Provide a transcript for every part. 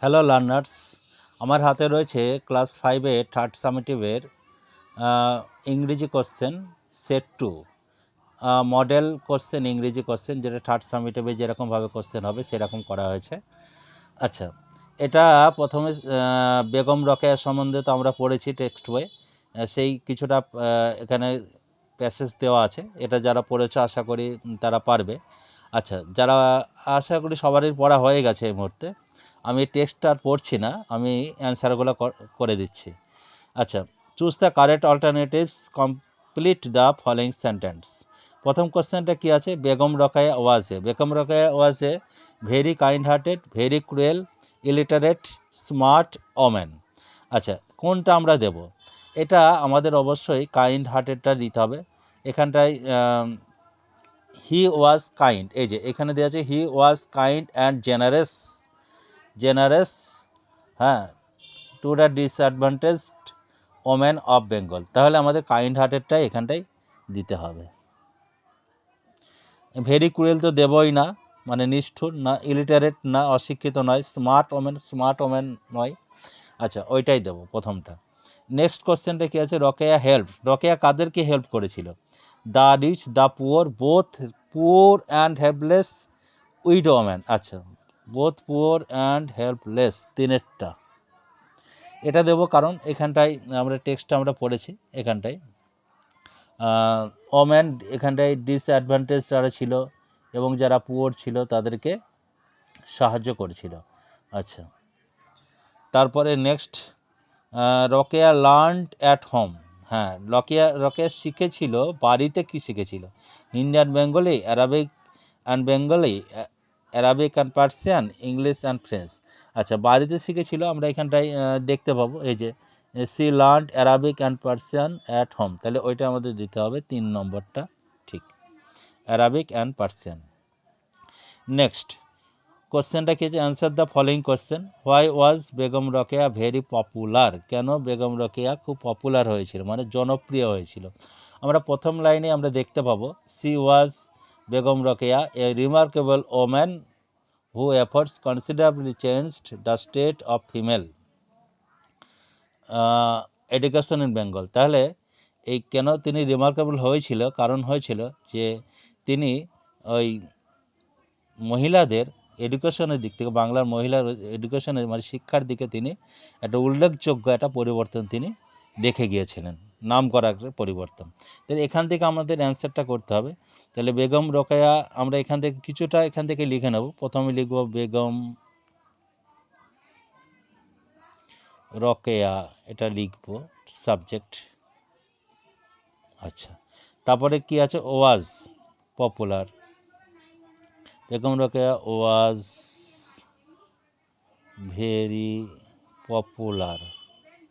Hello learners, আমার হাতে রয়েছে ক্লাস 5-এ থার্ড সামেটিভের ইংরেজি কোশ্চেন সেট 2 মডেল কোশ্চেন ইংরেজি কোশ্চেন, যেটা থার্ড সামেটিভে যেরকমভাবে কোশ্চেন হবে সেরকম করা হয়েছে। আচ্ছা, এটা প্রথমে বেগম রোকেয়া সম্বন্ধে তো আমরা পড়েছি টেক্সট বই, সেই কিছুটা এখানে প্যাসেজ দেওয়া আছে। এটা যারা পড়েছে আশা করি তারা পারবে। আচ্ছা, যারা আশা করি সবারই পড়া হয়ে গেছে এই মুহূর্তে, আমি টেক্সটটা আর পড়ছি না, আমি অ্যান্সারগুলো করে দিচ্ছি। আচ্ছা, choose the correct alternatives, complete the following sentence. প্রথম কোশ্চেনটা কি আছে? Begum Rokeya was a very kind hearted, very cruel, illiterate, smart woman. আচ্ছা, কোনটা আমরা দেব? এটা আমাদের অবশ্যই কাইন্ড হার্টেডটা দিতে হবে। এখানটায় হি ওয়াজ কাইন্ড, এই যে এখানে দেওয়া আছে হি ওয়াজ কাইন্ড অ্যান্ড জেনারেস, হ্যাঁ, to the disadvantaged women of Bengal. তাহলে আমাদের কাইন্ড হার্টেডটাই এখানটাই দিতে হবে। ভেরি ক্রুয়েল তো দেবই না, মানে নিষ্ঠুর না, ইলিটারেট না, অশিক্ষিত নয়, স্মার্ট ওমেন নয়। আচ্ছা, ওইটাই দেবো প্রথমটা। নেক্সট কোশ্চেনটা কি আছে? রোকেয়া কাদেরকে হেল্প করেছিল? The rich, the poor, both poor and helpless, widow woman. আচ্ছা, বোথ পুয়ার অ্যান্ড হেল্পলেস, তিনেরটা এটা দেবো, কারণ এখানটায় টেক্সটটা আমরা পড়েছি। এখানটায় ওম্যান, এখানটায় ডিসঅ্যাডভান্টেজ যারা ছিল এবং যারা পুয়ার ছিল তাদেরকে সাহায্য করেছিল। আচ্ছা, তারপরে next, Rokeya learned at home. হ্যাঁ, রোকেয়া শিখেছিল বাড়িতে। কি শিখেছিল? Indian Bengali, Arabic and Persian, English and French. আচ্ছা, বাড়িতে শিখেছিল আমরা এখানটায় দেখতে পাবো, এই যে she learned Arabic and Persian at home. তাহলে ওইটা আমাদের দিতে হবে 3 নম্বরটা, ঠিক, অ্যারাবিক অ্যান্ড পার্সিয়ান। নেক্সট কোশ্চেনটা কি আছে? Answer the following question. Why was Begum Rokeya very popular? কেন বেগম রোকেয়া খুব পপুলার হয়েছিল, মানে জনপ্রিয় হয়েছিল? আমরা প্রথম লাইনে আমরা দেখতে পাবো C was, Begum Rokeya, a remarkable woman who efforts considerably changed the state of female education in Bengal. তাহলে এই কেন তিনি রিমার্কেবল হয়েছিল? কারণ হয়েছিল যে তিনি ওই মহিলাদের এডুকেশনের দিক থেকে, বাংলার মহিলার এডুকেশনের মানে শিক্ষার দিকে তিনি একটা উল্লেখযোগ্য একটা পরিবর্তন তিনি দেখে গিয়েছিলেন, নাম করা একটা পরিবর্তন। তাহলে এখান থেকে আমাদের অ্যান্সারটা করতে হবে। তাহলে বেগম রোকেয়া আমরা এখান থেকে কিছুটা এখান থেকে লিখে নেব। প্রথমে লিখব বেগম রোকেয়া, এটা লিখব সাবজেক্ট। আচ্ছা, তারপরে কি আছে? Was popular, Begum Rokeya was very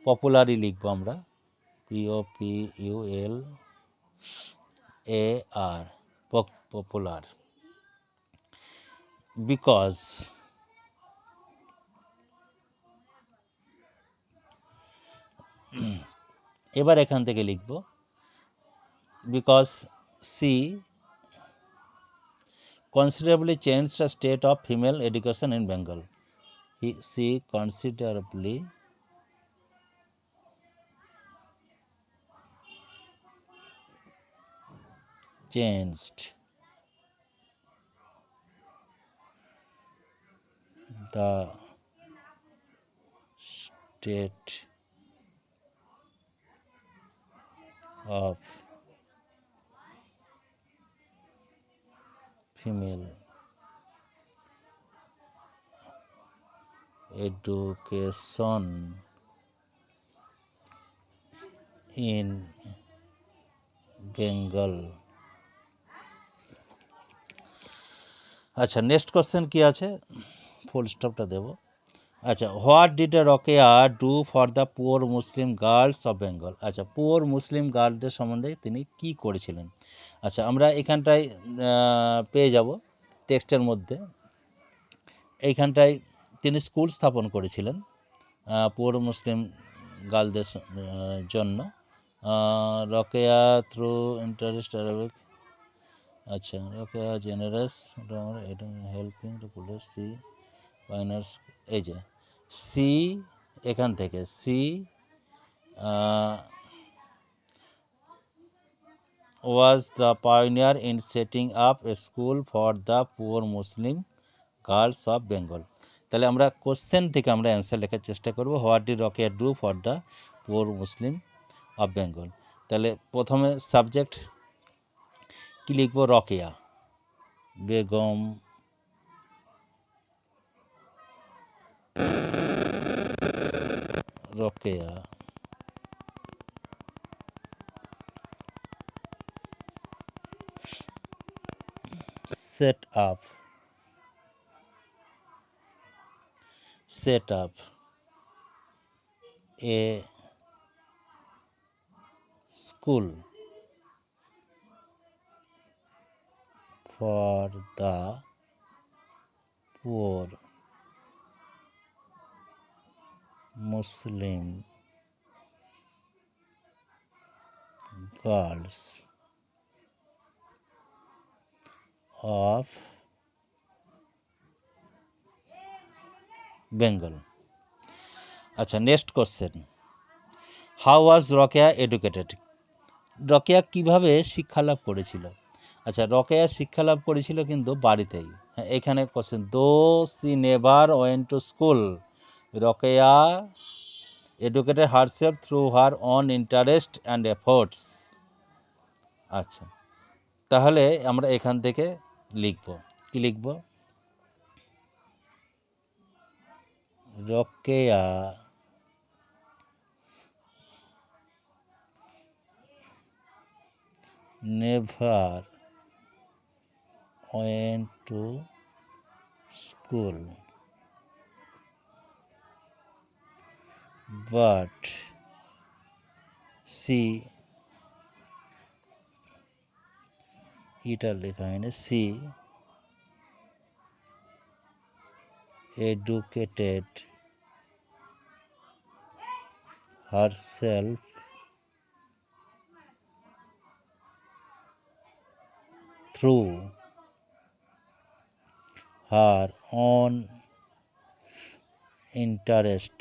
পপুলারই লিখবো আমরা, POPULAR, পপুলার, বিকজ, এবার এখান থেকে লিখব because she considerably changed the state of female education in Bengal. She considerably changed the state of female education in Bengal. আচ্ছা, নেক্সট কোশ্চেন কি আছে? ফুল স্টপটা দেব। আচ্ছা, what did Rokeya do for the poor Muslim girls of Bengal? আচ্ছা, poor Muslim গার্লদের সম্বন্ধে তিনি কি করেছিলেন? আচ্ছা, আমরা এখানটায় পেয়ে যাব টেক্সটের মধ্যে। এইখানটায় তিনি স্কুল স্থাপন করেছিলেন পুয়ার মুসলিম গার্লদের জন্য। Rokeya through interest Arabic. আচ্ছা, Rokeya generous helping to police she finances, এই যে সি এখান থেকে she was the pioneer in setting up a school for the poor Muslim girls of Bengal. তাহলে আমরা কোশ্চেন থেকে আমরা অ্যান্সার লেখার চেষ্টা করব, what did Rokeya do for the poor Muslim of Bengal. তাহলে প্রথমে সাবজেক্ট কি লিখব, রকেয়া Begum রকেয়া set up a school for the poor Muslim girls of Bengal. আচ্ছা, next question, how was Rokeya educated? Rokeya কিভাবে শিক্ষালাভ করেছিল? আচ্ছা, রকেয়া শিক্ষালাভ করেছিল কিন্তু বাড়িতেই। হ্যাঁ, এখানে question, though she never went to school Rokeya educated herself through her own interest and efforts. আচ্ছা, তাহলে আমরা এখান থেকে লিখব, কি লিখব, রকেয়া never went to school but she এটা লেখা হয় না, she educated herself through her own interest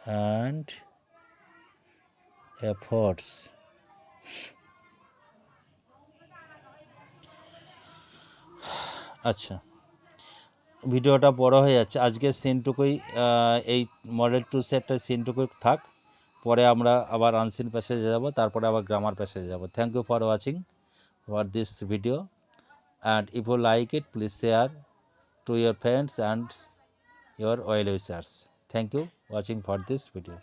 and efforts. আচ্ছা, ভিডিওটা বড় হয়ে যাচ্ছে, আজকে সিনটুকুই, এই মডেল 2 সেটটা সিনটুকুই থাক, পরে আমরা আবার আনসিন প্যাসেজে যাব, তারপরে আবার গ্রামার প্যাসেজে যাব। Thank you for watching for this video, and if you like it, please share to your friends and your well wishers. Thank you watching for this video.